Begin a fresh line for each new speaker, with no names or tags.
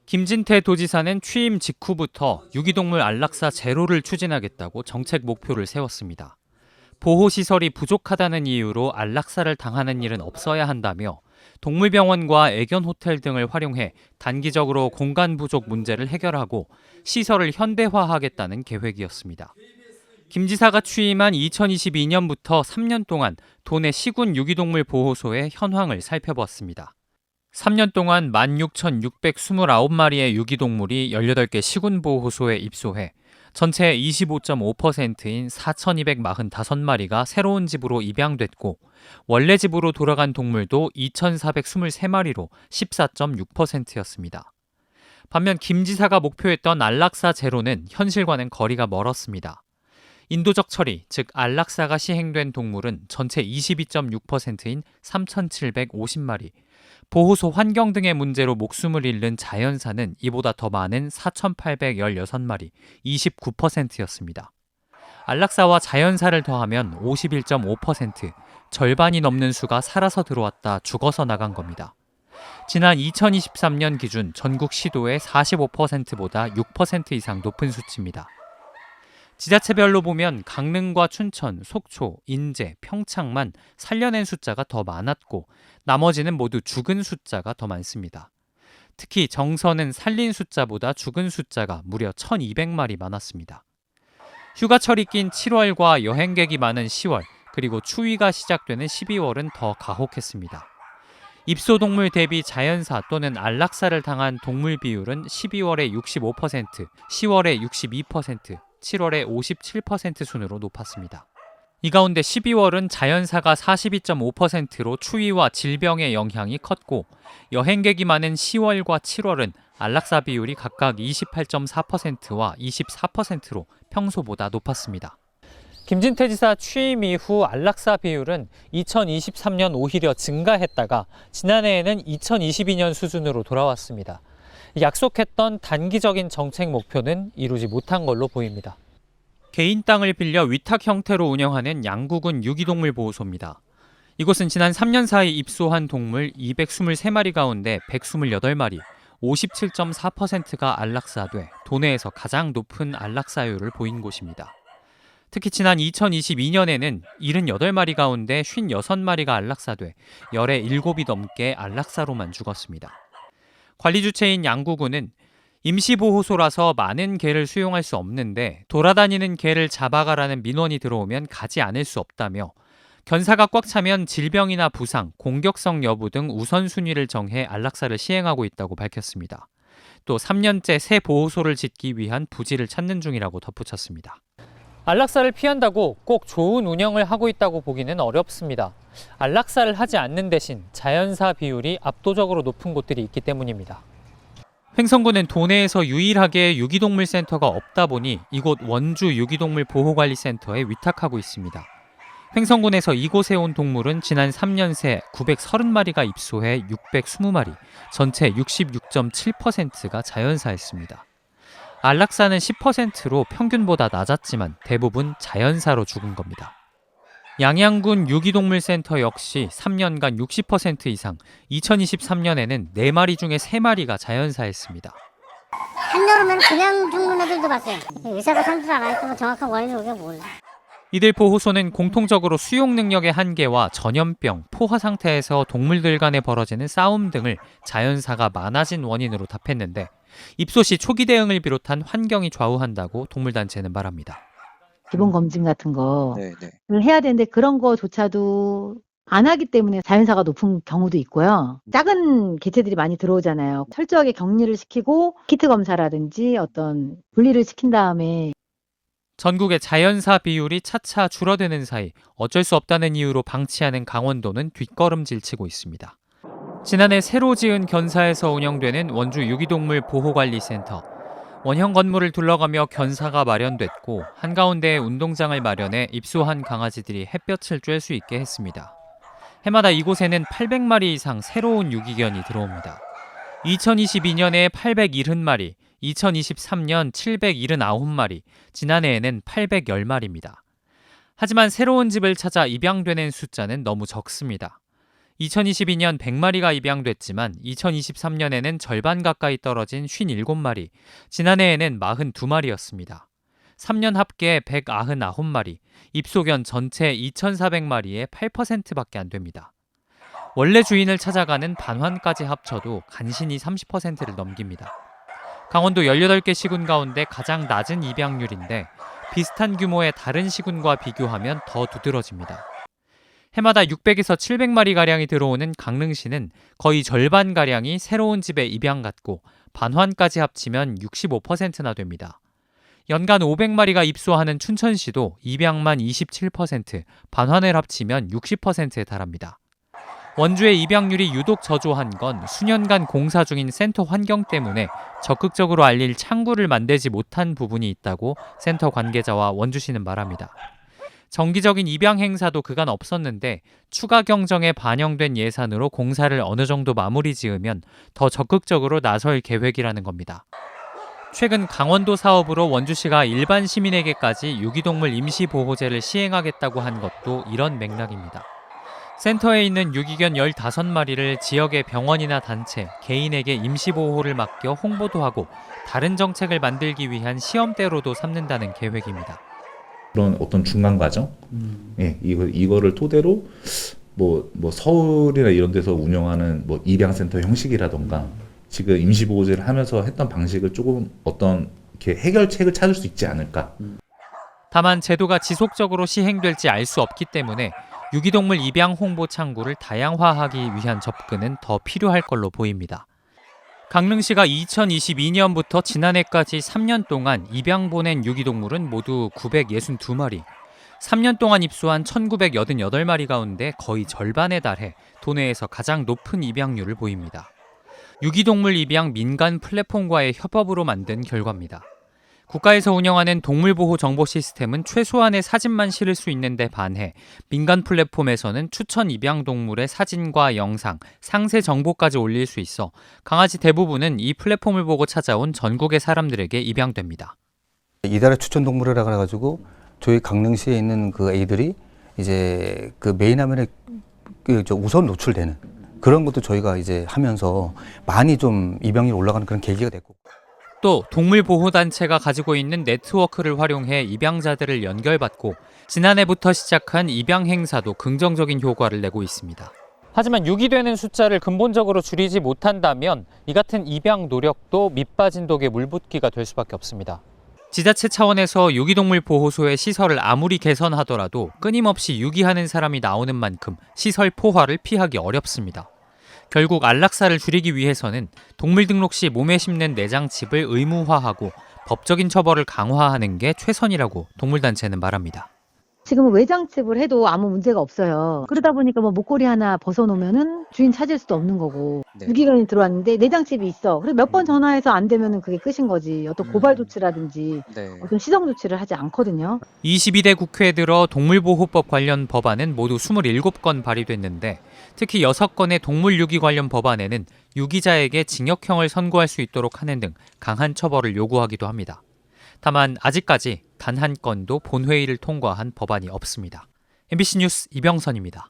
김진태 도지사는 취임 직후부터 유기동물 안락사 제로를 추진하겠다고 정책 목표를 세웠습니다. 보호시설이 부족하다는 이유로 안락사를 당하는 일은 없어야 한다며 동물병원과 애견호텔 등을 활용해 단기적으로 공간 부족 문제를 해결하고 시설을 현대화하겠다는 계획이었습니다. 김 지사가 취임한 2022년부터 3년 동안 도내 시군 유기동물 보호소의 현황을 살펴봤습니다. 3년 동안 16,629마리의 유기동물이 18개 시군보호소에 입소해 전체 25.5%인 4,245마리가 새로운 집으로 입양됐고 원래 집으로 돌아간 동물도 2,423마리로 14.6%였습니다. 반면 김 지사가 목표했던 안락사 제로는 현실과는 거리가 멀었습니다. 인도적 처리, 즉 안락사가 시행된 동물은 전체 22.6%인 3,750마리, 보호소 환경 등의 문제로 목숨을 잃는 자연사는 이보다 더 많은 4,816마리, 29%였습니다. 안락사와 자연사를 더하면 51.5%, 절반이 넘는 수가 살아서 들어왔다 죽어서 나간 겁니다. 지난 2023년 기준 전국 시도의 45%보다 6% 이상 높은 수치입니다. 지자체별로 보면 강릉과 춘천, 속초, 인제, 평창만 살려낸 숫자가 더 많았고 나머지는 모두 죽은 숫자가 더 많습니다. 특히 정선은 살린 숫자보다 죽은 숫자가 무려 1,200마리 많았습니다. 휴가철이 낀 7월과 여행객이 많은 10월, 그리고 추위가 시작되는 12월은 더 가혹했습니다. 입소동물 대비 자연사 또는 안락사를 당한 동물 비율은 12월에 65%, 10월에 62%, 7월에 57% 순으로 높았습니다. 이 가운데 12월은 자연사가 42.5%로 추위와 질병의 영향이 컸고 여행객이 많은 10월과 7월은 안락사 비율이 각각 28.4%와 24%로 평소보다 높았습니다. 김진태 지사 취임 이후 안락사 비율은 2023년 오히려 증가했다가 지난해에는 2022년 수준으로 돌아왔습니다. 약속했던 단기적인 정책 목표는 이루지 못한 걸로 보입니다. 개인 땅을 빌려 위탁 형태로 운영하는 양구군 유기동물 보호소입니다. 이곳은 지난 3년 사이 입소한 동물 223마리 가운데 128마리, 57.4%가 안락사돼 도내에서 가장 높은 안락사율을 보인 곳입니다. 특히 지난 2022년에는 78마리 가운데 56마리가 안락사돼 열의 7이 넘게 안락사로만 죽었습니다. 관리 주체인 양구군은 임시보호소라서 많은 개를 수용할 수 없는데 돌아다니는 개를 잡아가라는 민원이 들어오면 가지 않을 수 없다며 견사가 꽉 차면 질병이나 부상, 공격성 여부 등 우선순위를 정해 안락사를 시행하고 있다고 밝혔습니다. 또 3년째 새 보호소를 짓기 위한 부지를 찾는 중이라고 덧붙였습니다. 안락사를 피한다고 꼭 좋은 운영을 하고 있다고 보기는 어렵습니다. 안락사를 하지 않는 대신 자연사 비율이 압도적으로 높은 곳들이 있기 때문입니다. 횡성군은 도내에서 유일하게 유기동물 센터가 없다 보니 이곳 원주 유기동물 보호관리센터에 위탁하고 있습니다. 횡성군에서 이곳에 온 동물은 지난 3년 새 930마리가 입소해 620마리, 전체 66.7%가 자연사였습니다. 안락사는 10%로 평균보다 낮았지만 대부분 자연사로 죽은 겁니다. 양양군 유기동물센터 역시 3년간 60% 이상, 2023년에는 4마리 중에 3마리가 자연사였습니다.
한여름에는 그냥 죽는 애들도 봤어요. 의사가 상주를 안 했으면 정확한 원인을 우리가 몰라.
이들 보호소는 공통적으로 수용 능력의 한계와 전염병, 포화 상태에서 동물들 간에 벌어지는 싸움 등을 자연사가 많아진 원인으로 답했는데 입소 시 초기 대응을 비롯한 환경이 좌우한다고 동물단체는 말합니다.
기본 검진 같은 거를 해야 되는데 그런 거조차도 안 하기 때문에 자연사가 높은 경우도 있고요. 작은 개체들이 많이 들어오잖아요. 철저하게 격리를 시키고 키트 검사라든지 어떤 분리를 시킨 다음에
전국의 자연사 비율이 차차 줄어드는 사이 어쩔 수 없다는 이유로 방치하는 강원도는 뒷걸음질 치고 있습니다. 지난해 새로 지은 견사에서 운영되는 원주 유기동물 보호관리센터. 원형 건물을 둘러가며 견사가 마련됐고 한가운데에 운동장을 마련해 입소한 강아지들이 햇볕을 쬐 수 있게 했습니다. 해마다 이곳에는 800마리 이상 새로운 유기견이 들어옵니다. 2022년에 870마리, 2023년 779마리, 지난해에는 810마리입니다. 하지만 새로운 집을 찾아 입양되는 숫자는 너무 적습니다. 2022년 100마리가 입양됐지만 2023년에는 절반 가까이 떨어진 57마리, 지난해에는 42마리였습니다. 3년 합계 199마리, 입소견 전체 2,400마리의 8%밖에 안 됩니다. 원래 주인을 찾아가는 반환까지 합쳐도 간신히 30%를 넘깁니다. 강원도 18개 시군 가운데 가장 낮은 입양률인데 비슷한 규모의 다른 시군과 비교하면 더 두드러집니다. 해마다 600에서 700마리가량이 들어오는 강릉시는 거의 절반가량이 새로운 집에 입양 갔고 반환까지 합치면 65%나 됩니다. 연간 500마리가 입소하는 춘천시도 입양만 27%, 반환을 합치면 60%에 달합니다. 원주의 입양률이 유독 저조한 건 수년간 공사 중인 센터 환경 때문에 적극적으로 알릴 창구를 만들지 못한 부분이 있다고 센터 관계자와 원주시는 말합니다. 정기적인 입양 행사도 그간 없었는데 추가 경정에 반영된 예산으로 공사를 어느 정도 마무리 지으면 더 적극적으로 나설 계획이라는 겁니다. 최근 강원도 사업으로 원주시가 일반 시민에게까지 유기동물 임시보호제를 시행하겠다고 한 것도 이런 맥락입니다. 센터에 있는 유기견 15마리를 지역의 병원이나 단체, 개인에게 임시보호를 맡겨 홍보도 하고 다른 정책을 만들기 위한 시험대로도 삼는다는 계획입니다.
그런 어떤 중간 과정, 예, 이거를 토대로 뭐 서울이나 이런 데서 운영하는 뭐 입양센터 형식이라던가 지금 임시보호제를 하면서 했던 방식을 조금 어떤 이렇게 해결책을 찾을 수 있지 않을까.
다만 제도가 지속적으로 시행될지 알 수 없기 때문에 유기동물 입양 홍보 창구를 다양화하기 위한 접근은 더 필요할 걸로 보입니다. 강릉시가 2022년부터 지난해까지 3년 동안 입양 보낸 유기동물은 모두 962마리, 3년 동안 입소한 1988마리 가운데 거의 절반에 달해 도내에서 가장 높은 입양률을 보입니다. 유기동물 입양 민간 플랫폼과의 협업으로 만든 결과입니다. 국가에서 운영하는 동물보호 정보 시스템은 최소한의 사진만 실을 수 있는데 반해 민간 플랫폼에서는 추천 입양 동물의 사진과 영상, 상세 정보까지 올릴 수 있어 강아지 대부분은 이 플랫폼을 보고 찾아온 전국의 사람들에게 입양됩니다.
이달의 추천 동물이라 그래가지고 저희 강릉시에 있는 그 애들이 이제 그 메인 화면에 우선 노출되는 그런 것도 저희가 이제 하면서 많이 좀 입양률이 올라가는 그런 계기가 됐고.
또 동물보호단체가 가지고 있는 네트워크를 활용해 입양자들을 연결받고 지난해부터 시작한 입양 행사도 긍정적인 효과를 내고 있습니다. 하지만 유기되는 숫자를 근본적으로 줄이지 못한다면 이 같은 입양 노력도 밑빠진 독에 물붓기가 될 수밖에 없습니다. 지자체 차원에서 유기동물 보호소의 시설을 아무리 개선하더라도 끊임없이 유기하는 사람이 나오는 만큼 시설 포화를 피하기 어렵습니다. 결국 안락사를 줄이기 위해서는 동물 등록 시 몸에 심는 내장칩을 의무화하고 법적인 처벌을 강화하는 게 최선이라고 동물단체는 말합니다.
지금은 외장칩을 해도 아무 문제가 없어요. 그러다 보니까 뭐 목걸이 하나 벗어놓으면은 주인 찾을 수도 없는 거고. 네. 유기견이 들어왔는데 내장칩이 있어. 그래서 몇 번 전화해서 안 되면은 그게 끝인 거지. 어떤 고발 조치라든지 어떤 시정 조치를 하지 않거든요.
22대 국회에 들어 동물보호법 관련 법안은 모두 27건 발의됐는데 특히 6건의 동물 유기 관련 법안에는 유기자에게 징역형을 선고할 수 있도록 하는 등 강한 처벌을 요구하기도 합니다. 다만 아직까지 단 한 건도 본회의를 통과한 법안이 없습니다. MBC 뉴스 이병선입니다.